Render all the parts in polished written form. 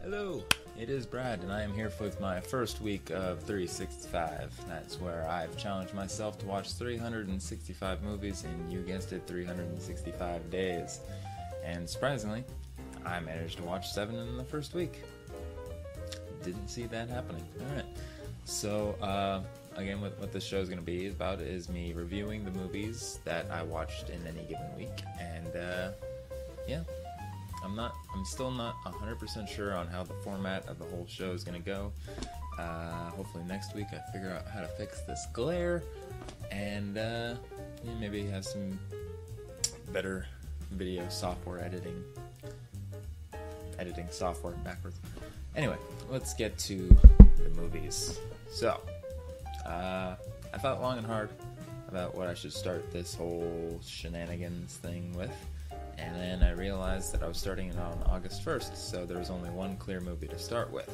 Hello, it is Brad, and I am here with my first week of 365. That's where I've challenged myself to watch 365 movies in, you guessed it, 365 days. And surprisingly, I managed to watch 7 in the first week. Didn't see that happening. Alright, so again, what this show is going to be about is me reviewing the movies that I watched in any given week, and yeah. I'm still not 100% sure on how the format of the whole show is going to go. Hopefully next week I figure out how to fix this glare, and maybe have some better video software editing software backwards. Anyway, let's get to the movies. So, I thought long and hard about what I should start this whole shenanigans thing with. And then I realized that I was starting it on August 1st, so there was only one clear movie to start with.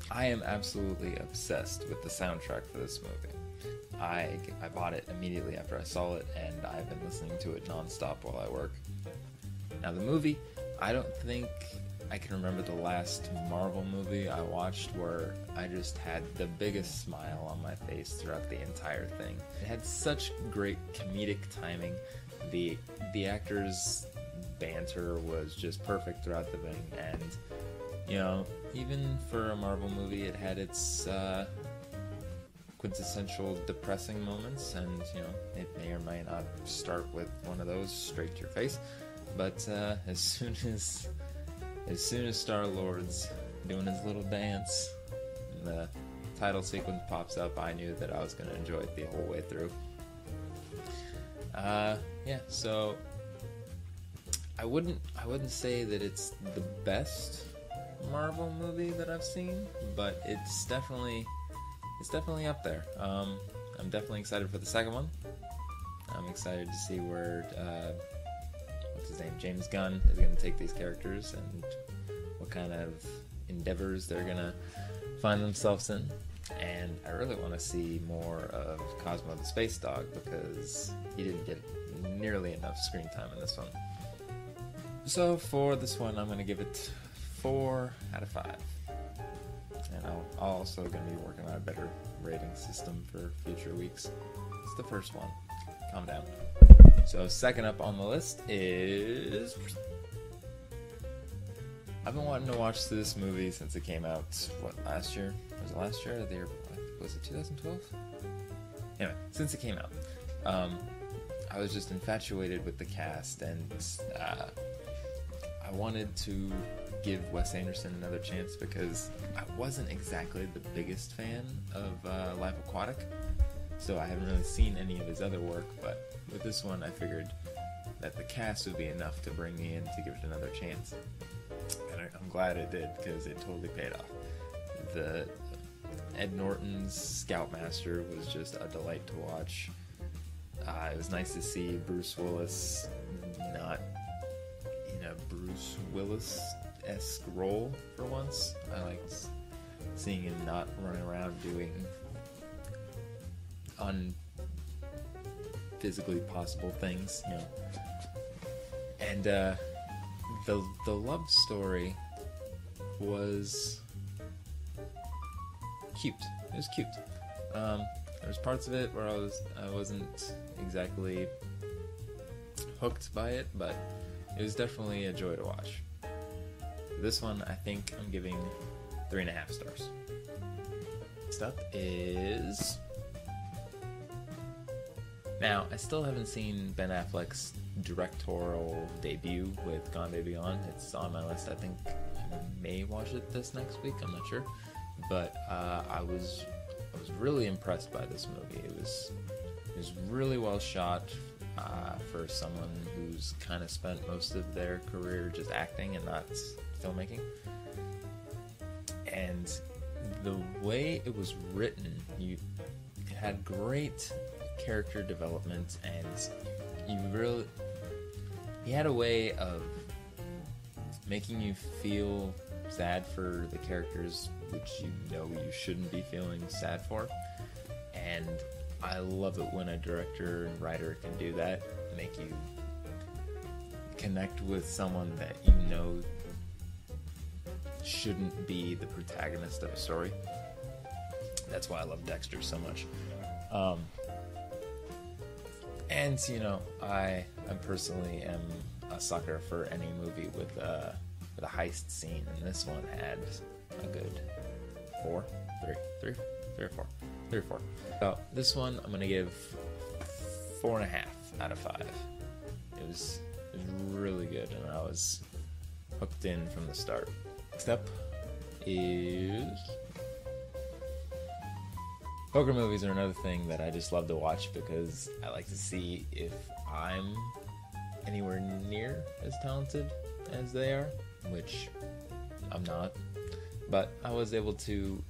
I am absolutely obsessed with the soundtrack for this movie. I bought it immediately after I saw it, and I've been listening to it non-stop while I work. Now the movie, I don't think I can remember the last Marvel movie I watched where I just had the biggest smile on my face throughout the entire thing. It had such great comedic timing. The actors' banter was just perfect throughout the thing, and even for a Marvel movie, it had its quintessential depressing moments, and it may or may not start with one of those straight to your face. But as soon as Star-Lord's doing his little dance and the title sequence pops up, I knew that I was going to enjoy it the whole way through. So I wouldn't say that it's the best Marvel movie that I've seen, but it's definitely up there. I'm definitely excited for the second one. I'm excited to see where what's his name, James Gunn, is going to take these characters and what kind of endeavors they're going to find themselves in. And I really want to see more of Cosmo the Space Dog, because he didn't get nearly enough screen time in this one. So for this one, I'm going to give it 4 out of 5. And I'm also going to be working on a better rating system for future weeks. It's the first one. Calm down. So second up on the list is... I've been wanting to watch this movie since it came out, last year? Was it last year or the year before? Was it 2012? Anyway, since it came out. I was just infatuated with the cast, and I wanted to give Wes Anderson another chance because I wasn't exactly the biggest fan of Life Aquatic, so I haven't really seen any of his other work, but with this one I figured that the cast would be enough to bring me in to give it another chance. And I'm glad it did, because it totally paid off. Ed Norton's Scoutmaster was just a delight to watch. It was nice to see Bruce Willis not in a Bruce Willis-esque role for once. I liked seeing him not running around doing unphysically possible things, And the love story was cute. It was cute. There was parts of it where I wasn't exactly hooked by it, but it was definitely a joy to watch. This one, I think I'm giving 3.5 stars. Next up is... Now, I still haven't seen Ben Affleck's directorial debut with Gone Baby Gone. It's on my list. I think I may watch it this next week. I'm not sure, but I was really impressed by this movie. It was really well shot for someone who's kind of spent most of their career just acting and not filmmaking. And the way it was written, it had great character development, and he had a way of making you feel sad for the characters which you shouldn't be feeling sad for. And I love it when a director and writer can do that, make you connect with someone that you know shouldn't be the protagonist of a story. That's why I love Dexter so much. And you know, I personally am a sucker for any movie with a heist scene, and this one had a good 3 or 4. So this one I'm gonna give 4.5 out of 5. It was really good, and I was hooked in from the start. Next up is poker movies are another thing that I just love to watch because I like to see if I'm anywhere near as talented as they are, which I'm not. But I was able to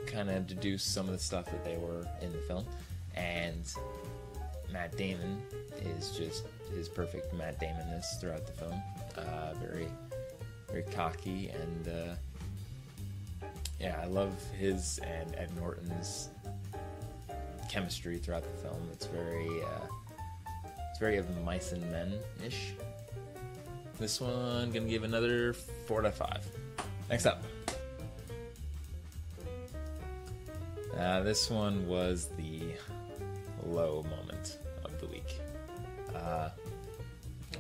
kind of deduce some of the stuff that they were in the film, and Matt Damon is just his perfect Matt Damon-ness throughout the film. Very, very cocky, and yeah, I love his and Ed Norton's chemistry throughout the film. It's very of Mice and Men-ish. This one, gonna give another 4 out of 5. Next up. This one was the low moment of the week.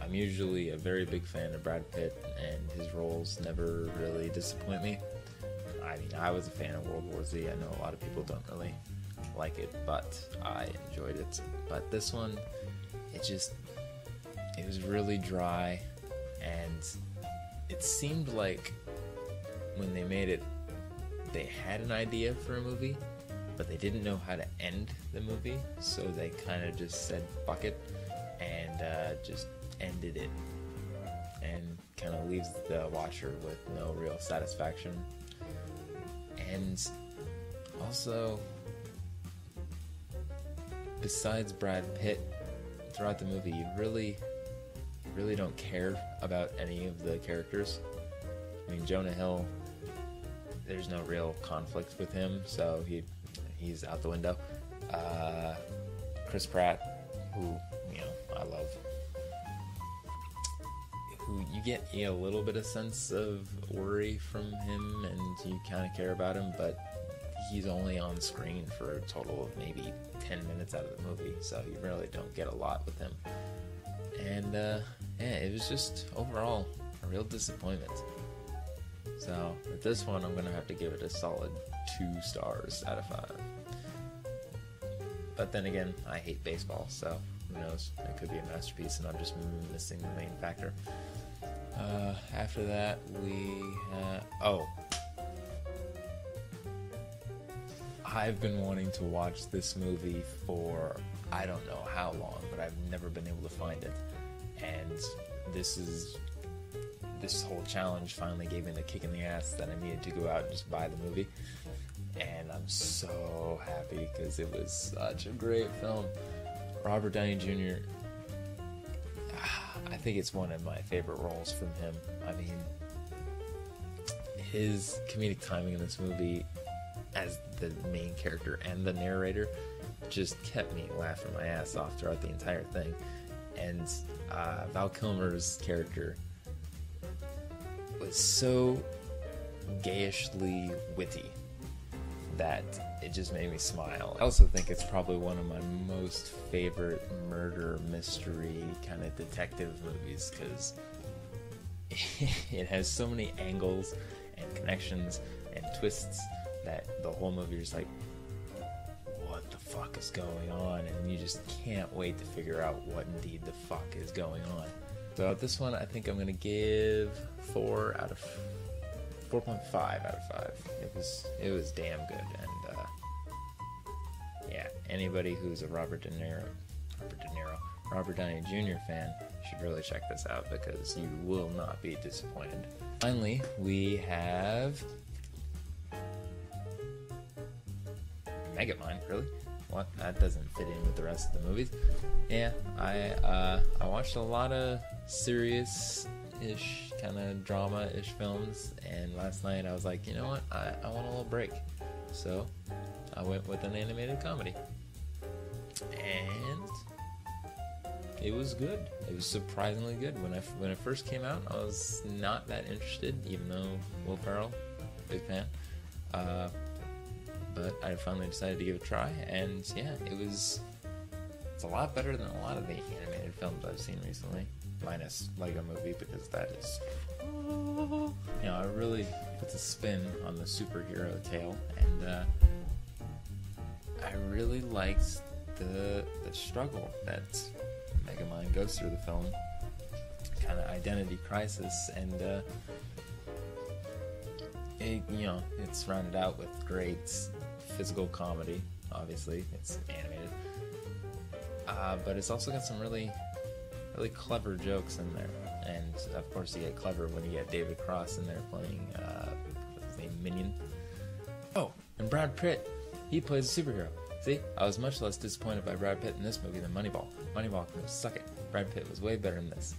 I'm usually a very big fan of Brad Pitt, and his roles never really disappoint me. I mean, I was a fan of World War Z. I know a lot of people don't really like it, but I enjoyed it. But this one, it was really dry, and it seemed like when they made it, they had an idea for a movie, but they didn't know how to end the movie, so they kind of just said fuck it and just ended it, and kind of leaves the watcher with no real satisfaction. And also, besides Brad Pitt, throughout the movie, you really don't care about any of the characters. I mean, Jonah Hill, there's no real conflict with him, so he's out the window. Chris Pratt, who, you know, I love, who you get a little bit of sense of worry from him, and you kind of care about him, but he's only on screen for a total of maybe 10 minutes out of the movie, so you really don't get a lot with him. And yeah, it was just overall a real disappointment. So with this one, I'm gonna have to give it a solid 2 stars out of 5. But then again, I hate baseball, so who knows? It could be a masterpiece, and I'm just missing the main factor. After that, I've been wanting to watch this movie for I don't know how long, but I've never been able to find it. And this whole challenge finally gave me the kick in the ass that I needed to go out and just buy the movie. And I'm so happy because it was such a great film. Robert Downey Jr., I think it's one of my favorite roles from him. I mean, his comedic timing in this movie as the main character and the narrator just kept me laughing my ass off throughout the entire thing. And Val Kilmer's character was so gayishly witty that it just made me smile. I also think it's probably one of my most favorite murder mystery kind of detective movies because it has so many angles and connections and twists that the whole movie is like, what the fuck is going on? And you just can't wait to figure out what indeed the fuck is going on. So this one, I think I'm gonna give 4.5 out of 5. It was damn good, and yeah, anybody who's a Robert Downey Jr. fan should really check this out because you will not be disappointed. Finally, we have Megamind. Really? What? That doesn't fit in with the rest of the movies. Yeah, I watched a lot of serious-ish, kind of drama-ish films, and last night I was like, you know what? I want a little break. So I went with an animated comedy. and it was good. It was surprisingly good. When it first came out, I was not that interested, even though Will Ferrell, big fan. But I finally decided to give it a try, and yeah, it's a lot better than a lot of the animated films I've seen recently, minus Lego Movie, because that is, it really puts a spin on the superhero tale, and I really liked the struggle that Megamind goes through the film, kind of identity crisis, and it's rounded out with great physical comedy. Obviously, it's animated, but it's also got some really, really clever jokes in there. And of course, you get clever when you get David Cross in there playing what's his name, Minion. Oh, and Brad Pitt, he plays a superhero. See, I was much less disappointed by Brad Pitt in this movie than Moneyball. Moneyball can suck it. Brad Pitt was way better in this.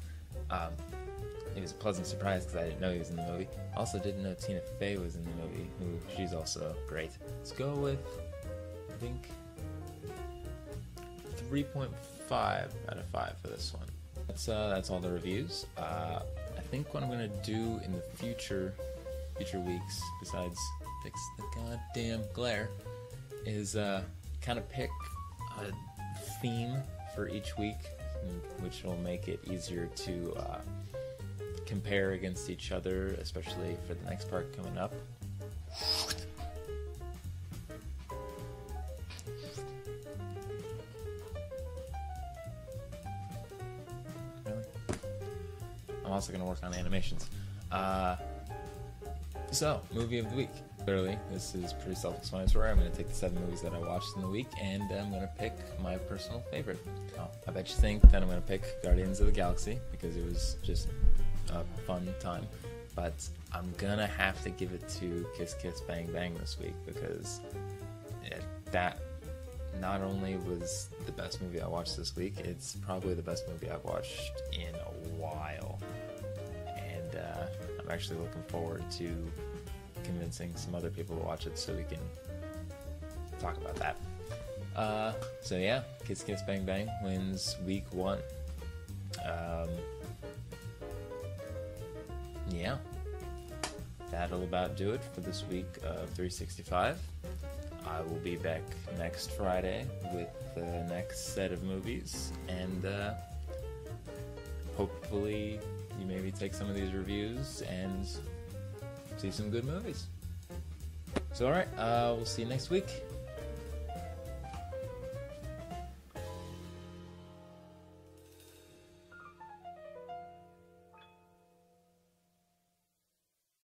It was a pleasant surprise because I didn't know he was in the movie. Also didn't know Tina Fey was in the movie, she's also great. Let's go with, I think, 3.5 out of 5 for this one. That's all the reviews. I think what I'm gonna do in the future weeks, besides fix the goddamn glare, is kind of pick a theme for each week, which will make it easier to compare against each other, especially for the next part coming up. Really? I'm also going to work on animations. So, movie of the week. Clearly, this is pretty self-explanatory. I'm going to take the 7 movies that I watched in the week, and I'm going to pick my personal favorite. Oh, I bet you think that I'm going to pick Guardians of the Galaxy, because it was just a fun time. But I'm going to have to give it to Kiss Kiss Bang Bang this week, because that not only was the best movie I watched this week, it's probably the best movie I've watched in a while. And I'm actually looking forward to convincing some other people to watch it so we can talk about that. So yeah, Kiss Kiss Bang Bang wins week 1. Yeah, that'll about do it for this week of 365. I will be back next Friday with the next set of movies, and hopefully you maybe take some of these reviews and see some good movies. So alright, we'll see you next week.